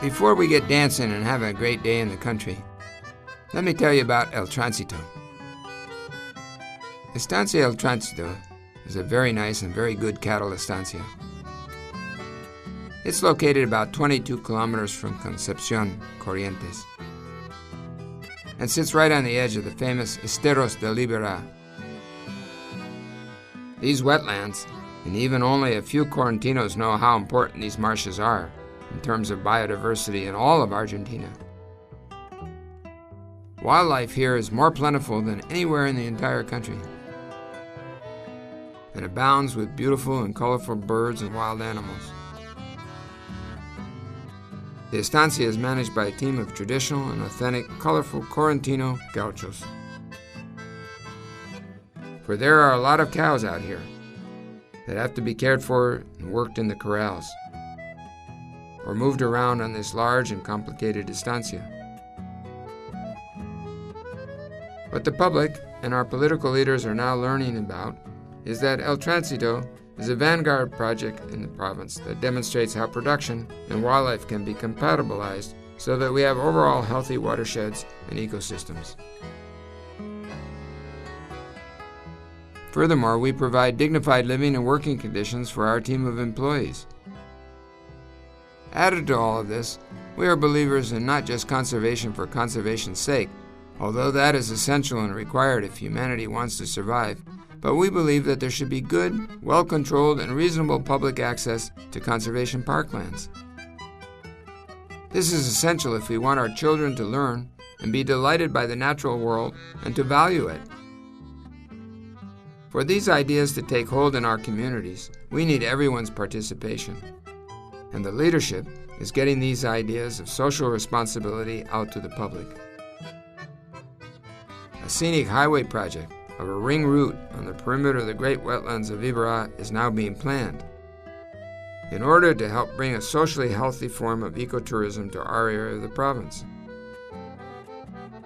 Before we get dancing and having a great day in the country, let me tell you about El Tránsito. Estancia El Tránsito is a very nice and very good cattle estancia. It's located about 22 kilometers from Concepción, Corrientes, and sits right on the edge of the famous Esteros del Iberá. These wetlands, and even only a few Correntinos know how important these marshes are in terms of biodiversity in all of Argentina. Wildlife here is more plentiful than anywhere in the entire country, and abounds with beautiful and colorful birds and wild animals. The estancia is managed by a team of traditional and authentic, colorful Correntino gauchos. For there are a lot of cows out here that have to be cared for and worked in the corrals, or moved around on this large and complicated estancia. What the public and our political leaders are now learning about is that El Tránsito is a vanguard project in the province that demonstrates how production and wildlife can be compatibilized so that we have overall healthy watersheds and ecosystems. Furthermore, we provide dignified living and working conditions for our team of employees. Added to all of this, we are believers in not just conservation for conservation's sake, although that is essential and required if humanity wants to survive, but we believe that there should be good, well-controlled, and reasonable public access to conservation parklands. This is essential if we want our children to learn and be delighted by the natural world and to value it. For these ideas to take hold in our communities, we need everyone's participation. And the leadership is getting these ideas of social responsibility out to the public. A scenic highway project of a ring route on the perimeter of the great wetlands of Iberá is now being planned in order to help bring a socially healthy form of ecotourism to our area of the province.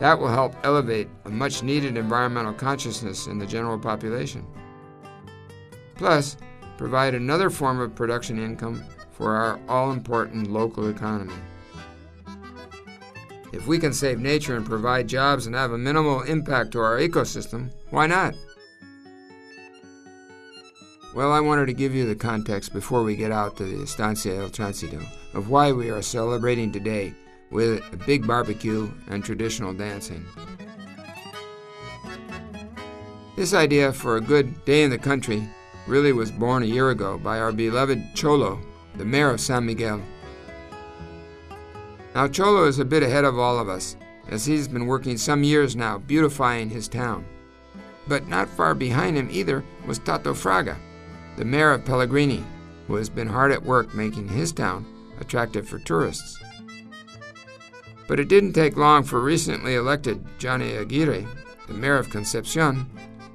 That will help elevate a much-needed environmental consciousness in the general population. Plus, provide another form of production income for our all-important local economy. If we can save nature and provide jobs and have a minimal impact to our ecosystem, why not? Well, I wanted to give you the context before we get out to the Estancia El Tránsito of why we are celebrating today with a big barbecue and traditional dancing. This idea for a good day in the country really was born a year ago by our beloved Cholo, the mayor of San Miguel. Now, Cholo is a bit ahead of all of us, as he's been working some years now beautifying his town. But not far behind him either was Tato Fraga, the mayor of Pellegrini, who has been hard at work making his town attractive for tourists. But it didn't take long for recently elected Johnny Aguirre, the mayor of Concepción,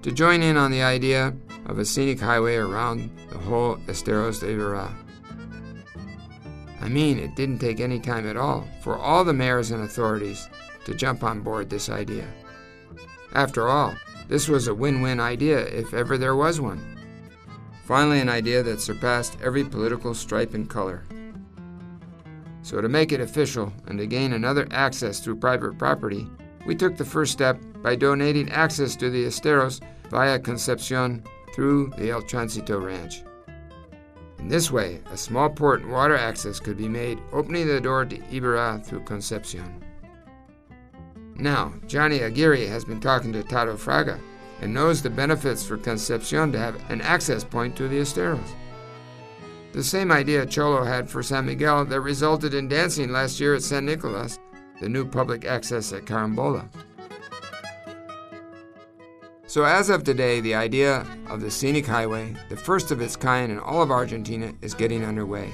to join in on the idea of a scenic highway around the whole Esteros del Iberá. I mean, it didn't take any time at all for all the mayors and authorities to jump on board this idea. After all, this was a win-win idea if ever there was one. Finally, an idea that surpassed every political stripe and color. So to make it official and to gain another access through private property, we took the first step by donating access to the Esteros via Concepción through the El Tránsito Ranch. In this way, a small port and water access could be made, opening the door to Iberá through Concepción. Now, Johnny Aguirre has been talking to Tato Fraga and knows the benefits for Concepción to have an access point to the Esteros. The same idea Cholo had for San Miguel that resulted in dancing last year at San Nicolas, the new public access at Carambola. So as of today, the idea of the scenic highway, the first of its kind in all of Argentina, is getting underway.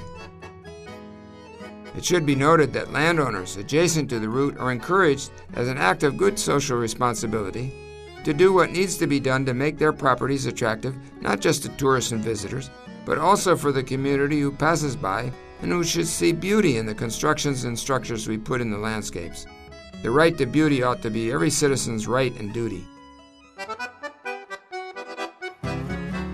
It should be noted that landowners adjacent to the route are encouraged, as an act of good social responsibility, to do what needs to be done to make their properties attractive not just to tourists and visitors, but also for the community who passes by and who should see beauty in the constructions and structures we put in the landscapes. The right to beauty ought to be every citizen's right and duty.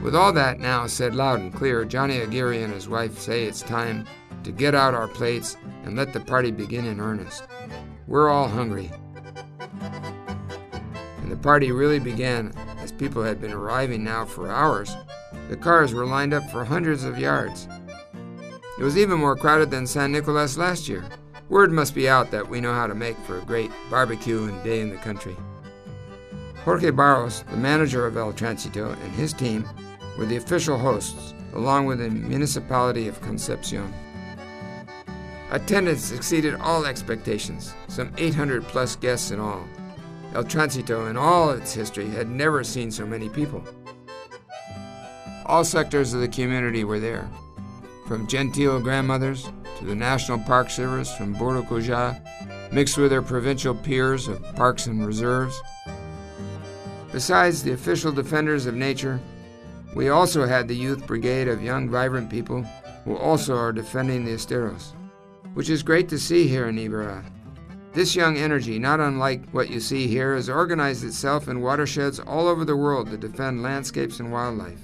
With all that now said loud and clear, Johnny Aguirre and his wife say it's time to get out our plates and let the party begin in earnest. We're all hungry. And the party really began as people had been arriving now for hours. The cars were lined up for hundreds of yards. It was even more crowded than San Nicolas last year. Word must be out that we know how to make for a great barbecue and day in the country. Jorge Barros, the manager of El Tránsito, and his team were the official hosts, along with the municipality of Concepcion. Attendance exceeded all expectations, some 800 plus guests in all. El Tránsito, in all its history, had never seen so many people. All sectors of the community were there, from genteel grandmothers to the National Park Service from Bordeaux-Cojat, mixed with their provincial peers of parks and reserves. Besides the official defenders of nature, we also had the youth brigade of young, vibrant people who also are defending the Esteros, which is great to see here in Iberá. This young energy, not unlike what you see here, has organized itself in watersheds all over the world to defend landscapes and wildlife.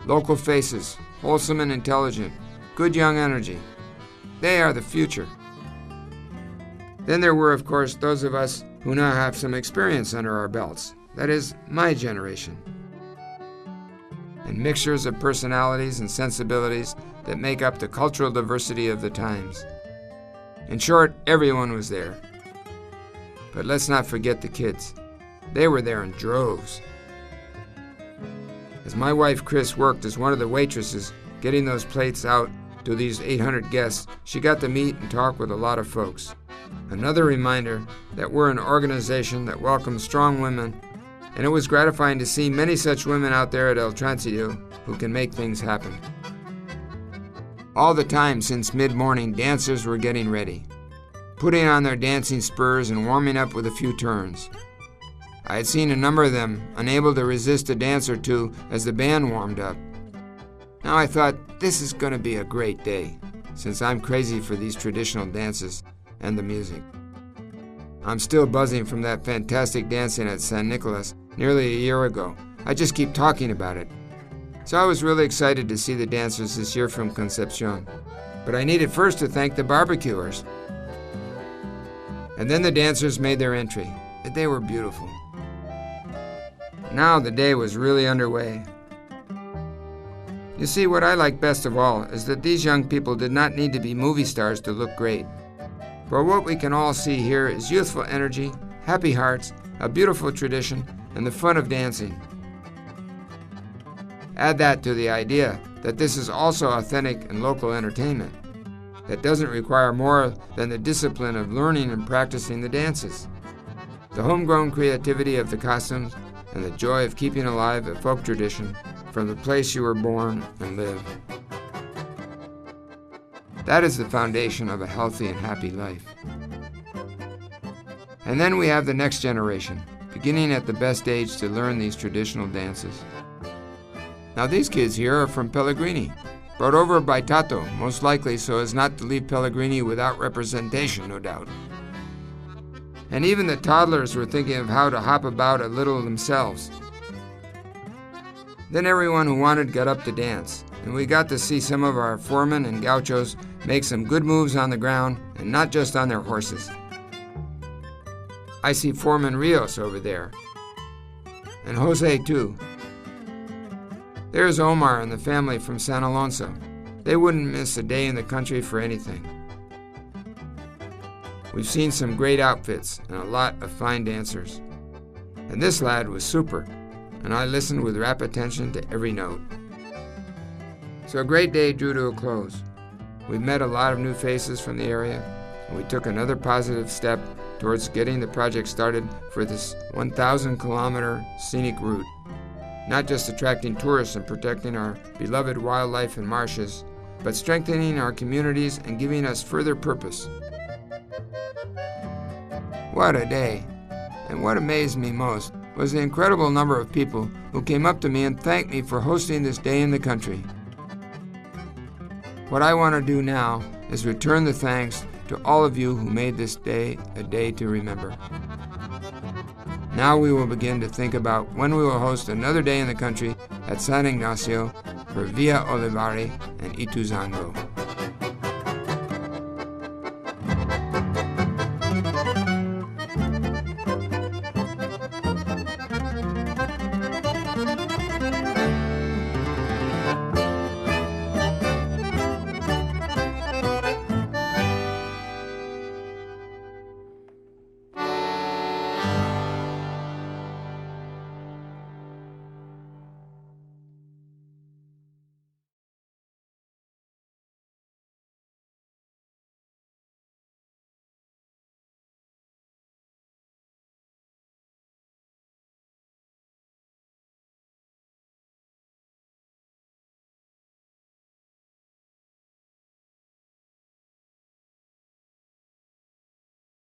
Local faces, wholesome and intelligent, good young energy. They are the future. Then there were, of course, those of us who now have some experience under our belts. That is, my generation. And mixtures of personalities and sensibilities that make up the cultural diversity of the times. In short, everyone was there. But let's not forget the kids. They were there in droves. As my wife Chris worked as one of the waitresses, getting those plates out to these 800 guests, she got to meet and talk with a lot of folks. Another reminder that we're an organization that welcomes strong women, and it was gratifying to see many such women out there at El Tránsito who can make things happen. All the time since mid-morning, dancers were getting ready, putting on their dancing spurs and warming up with a few turns. I had seen a number of them unable to resist a dance or two as the band warmed up. Now I thought, this is going to be a great day, since I'm crazy for these traditional dances and the music. I'm still buzzing from that fantastic dancing at San Nicolas nearly a year ago. I just keep talking about it. So I was really excited to see the dancers this year from Concepcion. But I needed first to thank the barbecuers. And then the dancers made their entry. They were beautiful. Now the day was really underway. You see, what I like best of all is that these young people did not need to be movie stars to look great. For what we can all see here is youthful energy, happy hearts, a beautiful tradition, and the fun of dancing. Add that to the idea that this is also authentic and local entertainment that doesn't require more than the discipline of learning and practicing the dances, the homegrown creativity of the costumes, and the joy of keeping alive a folk tradition from the place you were born and live. That is the foundation of a healthy and happy life. And then we have the next generation, beginning at the best age to learn these traditional dances. Now these kids here are from Pellegrini, brought over by Tato, most likely so as not to leave Pellegrini without representation, no doubt. And even the toddlers were thinking of how to hop about a little themselves. Then everyone who wanted got up to dance, and we got to see some of our foremen and gauchos make some good moves on the ground, and not just on their horses. I see Foreman Rios over there, and Jose too. There's Omar and the family from San Alonso. They wouldn't miss a day in the country for anything. We've seen some great outfits and a lot of fine dancers. And this lad was super, and I listened with rapt attention to every note. So a great day drew to a close. We met a lot of new faces from the area, and we took another positive step towards getting the project started for this 1,000-kilometer scenic route. Not just attracting tourists and protecting our beloved wildlife and marshes, but strengthening our communities and giving us further purpose. What a day! And what amazed me most was the incredible number of people who came up to me and thanked me for hosting this day in the country. What I want to do now is return the thanks to all of you who made this day a day to remember. Now we will begin to think about when we will host another day in the country at San Ignacio for Villa Olivari and Ituzango.